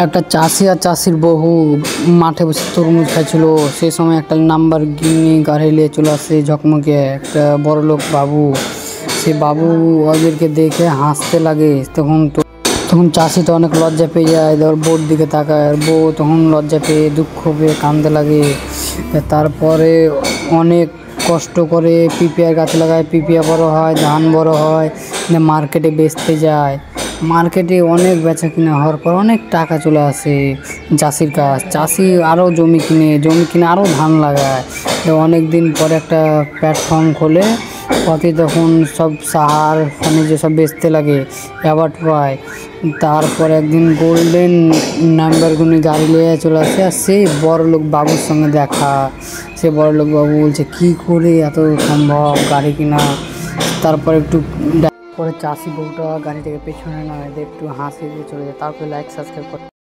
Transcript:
একটা চাষি আর চাষির বউ মাঠে বসে তরমুজ খাচ্ছিল। সেই সময় একটা নাম্বার গিনি গাড়ি নিয়ে চলে আসে ঝকমকে একটা বড়লোক বাবু। সে বাবু ওদেরকে দেখে হাসতে লাগে। তখন চাষি তো অনেক লজ্জা পেয়ে যায়, ওর বউর দিকে তাকায়, আর বউ তখন লজ্জা পেয়ে দুঃখ পেয়ে কাঁদতে লাগে। তারপরে অনেক কষ্ট করে পিপিয়ার গাছ লাগায়, পিপিয়া বড় হয়, ধান বড় হয়, মার্কেটে বেচতে যায়। মার্কেটে অনেক বেচা কিনা হওয়ার পর অনেক টাকা চলে আসে চাষির কাছ। চাষি আরও জমি কিনে আরও ধান লাগায়। অনেক দিন পরে একটা প্ল্যাটফর্ম খোলে, পথে তখন সব সার খনিজ সব বেচতে লাগে, অ্যাওয়ার্ড পায়। তারপর একদিন গোল্ডেন নাম্বারগুনি গাড়ি নিয়ে চলে আসে, আর সেই বড়লোক বাবুর সঙ্গে দেখা। সে বড়লোক বাবু বলছে কী করে এত সম্ভব গাড়ি কিনা। তারপর একটু পরে চাষি বউটা গাড়ি থেকে পেছনে নামে, একটু হাসি দিয়ে চলে যায়। তারপরে লাইক সাবস্ক্রাইব করতে।